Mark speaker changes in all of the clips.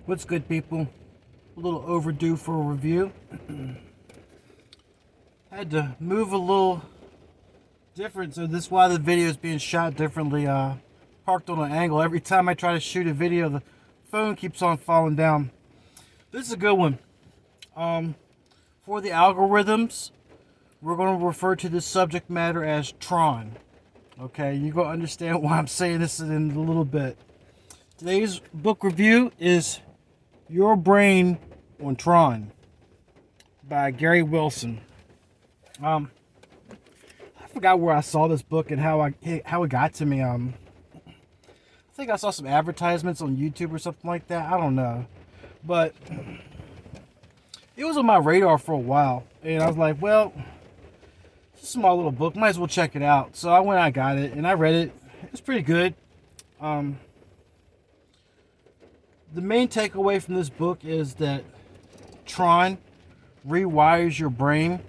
Speaker 1: What's good, people? A little overdue for a review. Had to move a little different, so this is why the video is being shot differently. Parked on an angle. Every time I try to shoot a video, the phone keeps on falling down. This is a good one. For the algorithms, we're going to refer to this subject matter as Tron. Okay, you're going to understand why I'm saying this in a little bit. Today's book review is Your Brain on Tron by Gary Wilson. I forgot where I saw this book and how it got to me. I think I saw some advertisements on YouTube or something like that. I don't know, but it was on my radar for a while, and I was like, well, it's a small little book, might as well check it out. So I went, I got it, and I read it. It's pretty good. The main takeaway from this book is that Tron rewires your brain,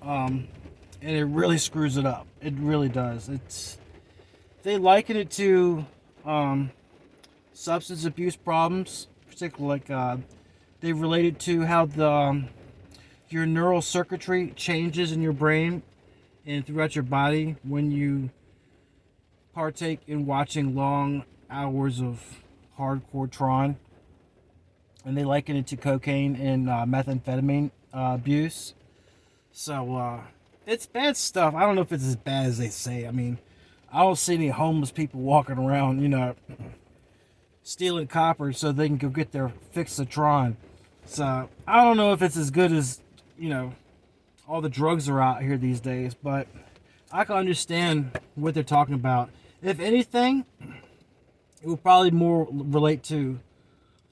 Speaker 1: and it really screws it up. It really does. They liken it to substance abuse problems, particularly like they relate it to how your neural circuitry changes in your brain and throughout your body when you partake in watching long hours of hardcore Tron. And they liken it to cocaine and methamphetamine abuse. So it's bad stuff. I don't know if it's as bad as they say. I mean, I don't see any homeless people walking around, stealing copper so they can go get their fix of Tron. So I don't know if it's as good as, all the drugs are out here these days, but I can understand what they're talking about. If anything, it would probably more relate to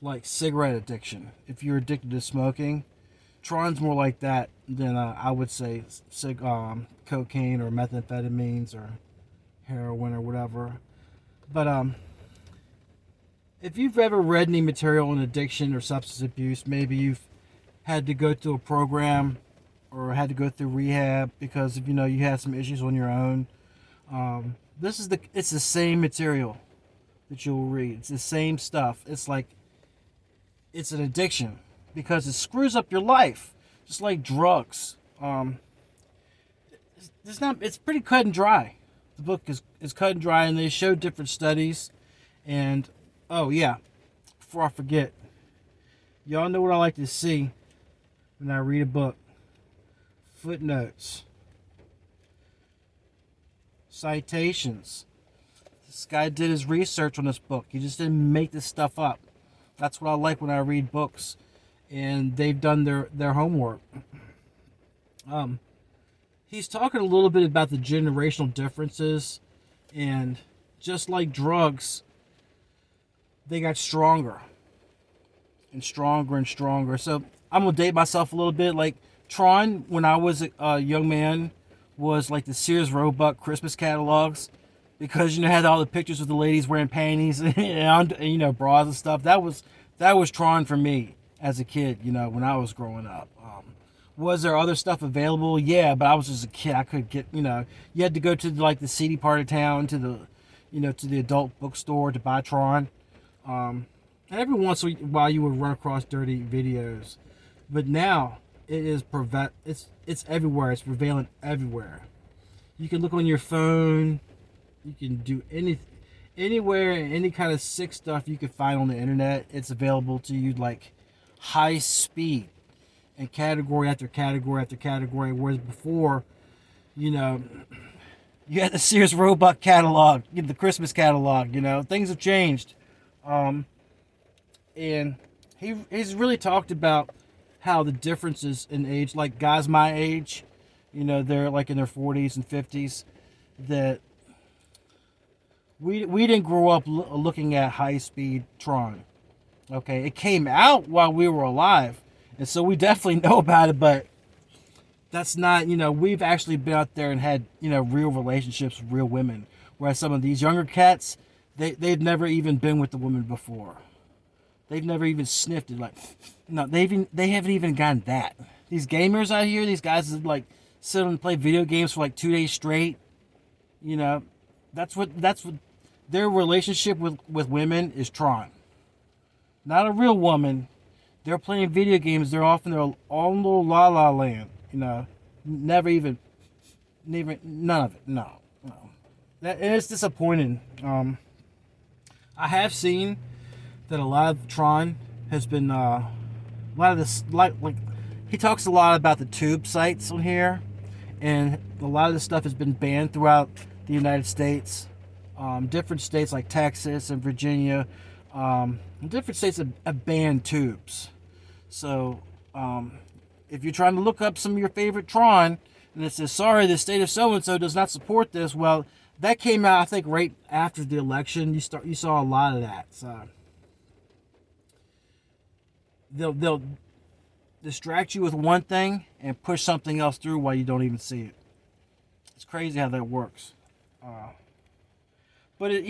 Speaker 1: like cigarette addiction. If you're addicted to smoking, Tron's more like that than I would say cocaine or methamphetamines or heroin or whatever. But if you've ever read any material on addiction or substance abuse, maybe you've had to go through a program or had to go through rehab because you had some issues on your own. It's the same material that you'll read. It's the same stuff. It's like it's an addiction because it screws up your life, just like drugs. It's pretty cut and dry. The book is cut and dry, and they show different studies. And oh yeah, before I forget, y'all know what I like to see when I read a book: footnotes, citations. This guy did his research on this book. He just didn't make this stuff up. That's what I like when I read books, and they've done their homework. He's talking a little bit about the generational differences, and just like drugs, they got stronger and stronger and stronger. So I'm gonna date myself a little bit. Like Tron, when I was a young man, was like the Sears Roebuck Christmas catalogs, because had all the pictures of the ladies wearing panties and bras and stuff. That was Tron for me as a kid. When I was growing up. Was there other stuff available? Yeah, but I was just a kid. I could get you had to go to the seedy part of town to the adult bookstore to buy Tron. And every once in a while you would run across dirty videos, but now it is it's everywhere. It's prevalent everywhere. You can look on your phone. You can do anywhere, any kind of sick stuff you can find on the internet. It's available to you like high speed and category after category after category. Whereas before, you had the Sears Roebuck catalog, the Christmas catalog. Things have changed. And he's really talked about how the differences in age, like guys my age, they're like in their 40s and 50s, that we didn't grow up looking at high-speed Tron. Okay, it came out while we were alive, and so we definitely know about it, but that's not, we've actually been out there and had, real relationships with real women, whereas some of these younger cats, they've never even been with the woman before. They've never even sniffed it. Like, no, they haven't even gotten that. These gamers out here, these guys that sit and play video games for 2 days straight. That's what their relationship with women is Tron. not a real woman. They're playing video games. They're off in their own little la la land. Never, none of it. No. That is disappointing. I have seen that a lot of Tron has been a lot of this like he talks a lot about the tube sites on here, and a lot of this stuff has been banned throughout the United States. Different states like Texas and Virginia, different states have banned tubes. So if you're trying to look up some of your favorite Tron and it says, sorry, the state of so and so does not support this, well, that came out, I think, right after the election. You saw a lot of that. So they'll distract you with one thing and push something else through while you don't even see it. It's crazy how that works. But it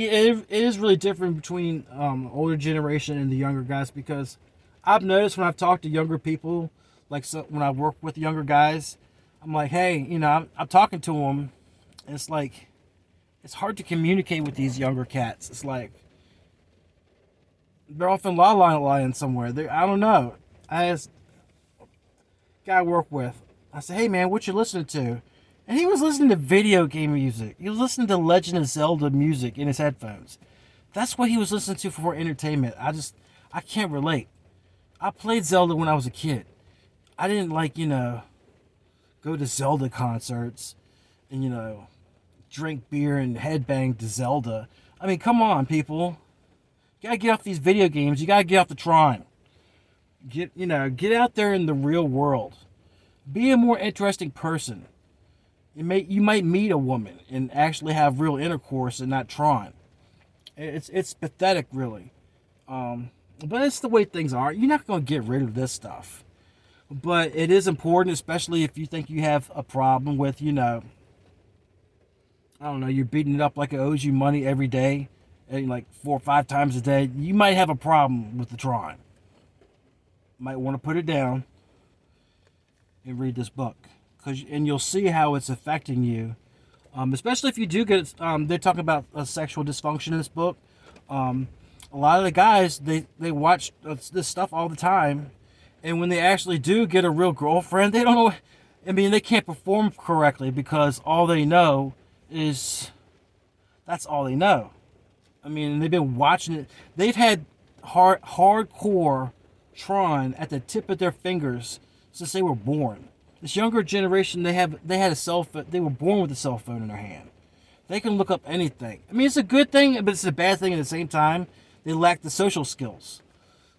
Speaker 1: is really different between the older generation and the younger guys, because I've noticed when I've talked to younger people, like when I work with younger guys, I'm like, hey, I'm talking to them, and it's like, it's hard to communicate with these younger cats. It's like they're off in La La Land somewhere. I don't know. I asked a guy I work with, I said, hey man, what you listening to? And he was listening to video game music. He was listening to Legend of Zelda music in his headphones. That's what he was listening to for entertainment. I can't relate. I played Zelda when I was a kid. I didn't go to Zelda concerts and, drink beer and headbang to Zelda. I mean, come on, people. You gotta get off these video games. You gotta get off the Tron. Get out there in the real world. Be a more interesting person. You might meet a woman and actually have real intercourse and not Tron. It's pathetic, really. But it's the way things are. You're not going to get rid of this stuff. But it is important, especially if you think you have a problem with, I don't know, you're beating it up like it owes you money every day, and like 4 or 5 times a day. You might have a problem with the Tron. Might want to put it down and read this book. And you'll see how it's affecting you. Especially if you do get, they're talking about sexual dysfunction in this book. A lot of the guys, they watch this stuff all the time, and when they actually do get a real girlfriend, they don't know. I mean, they can't perform correctly because all they know is that's all they know. I mean, they've been watching it. They've had hardcore Tron at the tip of their fingers since they were born. This younger generation, they had a cell phone. They were born with a cell phone in their hand. They can look up anything. I mean, it's a good thing, but it's a bad thing at the same time. They lack the social skills.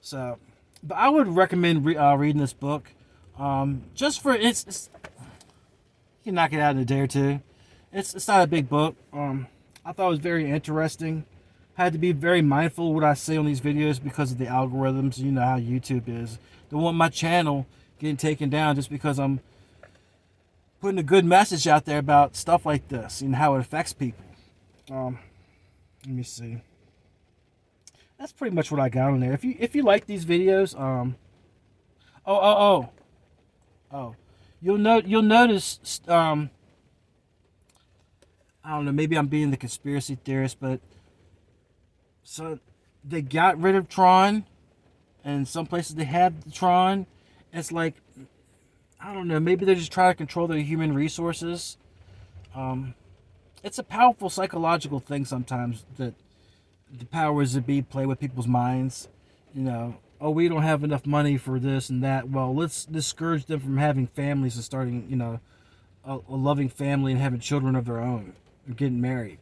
Speaker 1: So, but I would recommend reading this book. Just for it's you can knock it out in a day or two. It's not a big book. I thought it was very interesting. I had to be very mindful of what I say on these videos because of the algorithms. You know how YouTube is. Don't want my channel getting taken down just because I'm putting a good message out there about stuff like this and how it affects people. Let me see. That's pretty much what I got on there. If you like these videos, you'll notice. I don't know. Maybe I'm being the conspiracy theorist, but so they got rid of Tron, and some places they have the Tron. It's like, I don't know, maybe they're just trying to control their human resources. It's a powerful psychological thing sometimes that the powers that be play with people's minds. We don't have enough money for this and that. Well, let's discourage them from having families and starting, a loving family and having children of their own or getting married.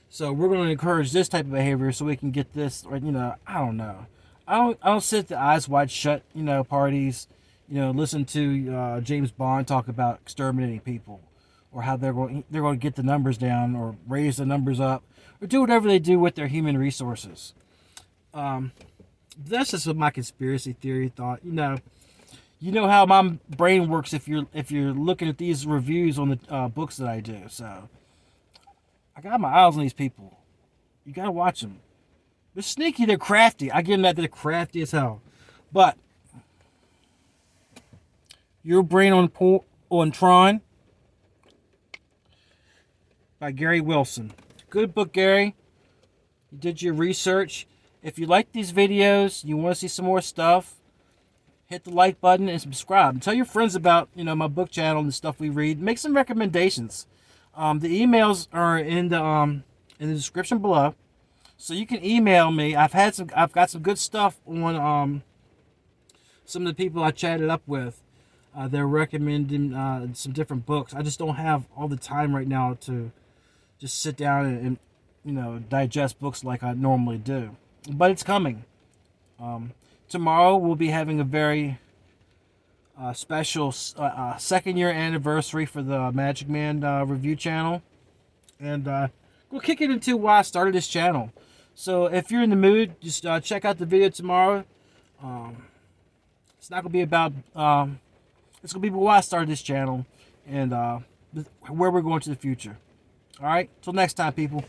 Speaker 1: So we're going to encourage this type of behavior so we can get this, or, I don't know. I don't sit at the eyes wide shut, parties. Listen to James Bond talk about exterminating people, or how they're going to get the numbers down, or raise the numbers up, or do whatever they do with their human resources. That's just what my conspiracy theory thought. You know how my brain works if you're looking at these reviews on the books that I do. So I got my eyes on these people. You gotta watch them. They're sneaky. They're crafty. I give them that. They're crafty as hell. But Your Brain on Tron by Gary Wilson. Good book, Gary. You did your research. If you like these videos, you want to see some more stuff, hit the like button and subscribe. And tell your friends about, my book channel and the stuff we read. Make some recommendations. The emails are in the description below, so you can email me. I've got some good stuff on some of the people I chatted up with. They're recommending some different books. I just don't have all the time right now to just sit down and digest books like I normally do. But it's coming. Tomorrow we'll be having a very special second year anniversary for the Magic Man review channel, and we'll kick it into why I started this channel. So if you're in the mood, just check out the video tomorrow. It's not gonna be about it's gonna be why I started this channel and where we're going to the future. All right, till next time, people.